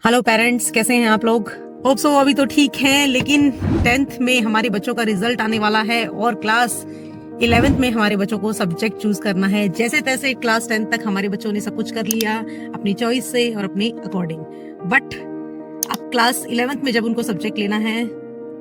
Hello parents, कैसे हैं आप लोग? होप सो अभी तो ठीक हैं, लेकिन 10th में हमारे बच्चों का रिजल्ट आने वाला है और क्लास 11th में हमारे बच्चों को सब्जेक्ट चूज करना है। जैसे तैसे क्लास 10th तक हमारे बच्चों ने सब कुछ कर लिया अपनी चॉइस से और अपने अकॉर्डिंग। बट अब क्लास 11th में जब उनको सब्जेक्ट लेना है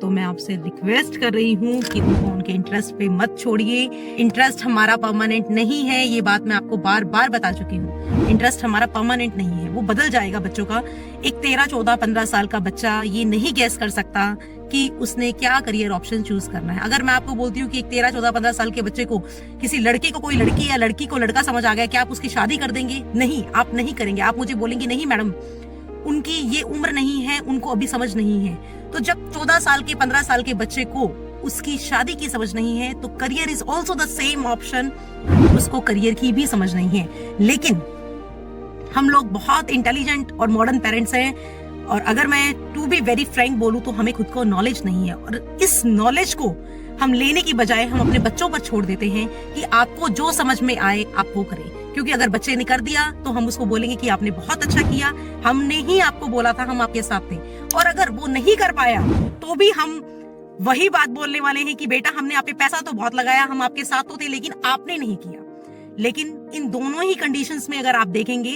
तो मैं आपसे रिक्वेस्ट कर रही हूँ कि उनको उनके इंटरेस्ट पे मत छोड़िए। इंटरेस्ट हमारा परमानेंट नहीं है, ये बात मैं आपको बार बार बता चुकी हूँ। इंटरेस्ट हमारा परमानेंट नहीं है, वो बदल जाएगा बच्चों का। एक 13, 14, 15 साल का बच्चा ये नहीं गैस कर सकता कि उसने क्या करियर ऑप्शन चूज करना है। अगर मैं आपको बोलती हूँ कि एक 13, 14, 15 साल के बच्चे को किसी लड़के को कोई लड़की या लड़की को लड़का समझ आ गया, क्या आप उसकी शादी कर देंगे? नहीं, आप नहीं करेंगे। आप मुझे बोलेंगे नहीं मैडम, उनकी ये उम्र नहीं है, उनको अभी समझ नहीं है। तो जब 14 साल के 15 साल के बच्चे को उसकी शादी की समझ नहीं है तो career is also the same option, उसको करियर की भी समझ नहीं है। लेकिन हम लोग बहुत इंटेलिजेंट और मॉडर्न पेरेंट्स हैं, और अगर मैं टू बी वेरी फ्रैंक बोलूं तो हमें खुद को नॉलेज नहीं है, और इस नॉलेज को हम लेने की बजाय हम अपने बच्चों पर छोड़ देते हैं कि आपको जो समझ में आए आप वो करें। क्योंकि अगर बच्चे ने कर दिया तो हम उसको बोलेंगे कि आपने बहुत अच्छा किया, हमने ही आपको बोला था, हम आपके साथ थे। और अगर वो नहीं कर पाया तो भी हम वही बात बोलने वाले हैं कि बेटा हमने आप पे पैसा तो बहुत लगाया, हम आपके साथ तो थे, लेकिन आपने नहीं किया। लेकिन इन दोनों ही कंडीशंस में अगर आप देखेंगे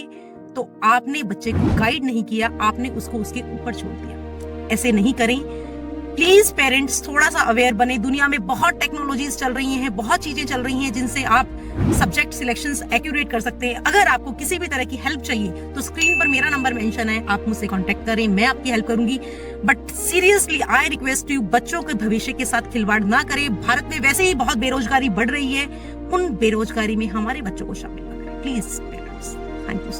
तो आपने बच्चे को गाइड नहीं किया, आपने उसको उसके ऊपर छोड़ दिया। ऐसे नहीं करें प्लीज पेरेंट्स, थोड़ा सा अवेयर बने। दुनिया में बहुत टेक्नोलॉजीज चल रही हैं, बहुत चीजें चल रही हैं जिनसे आप सब्जेक्ट सिलेक्शंस एक्यूरेट कर सकते हैं। अगर आपको किसी भी तरह की हेल्प चाहिए तो स्क्रीन पर मेरा नंबर मेंशन है, आप मुझसे कांटेक्ट करें, मैं आपकी हेल्प करूंगी। But seriously I request you, बच्चों के भविष्य के साथ खिलवाड़ ना करें। भारत में वैसे ही बहुत बेरोजगारी बढ़ रही है, उन बेरोजगारी में हमारे बच्चों को शामिल ना करें प्लीज पेरेंट्स। Thank you.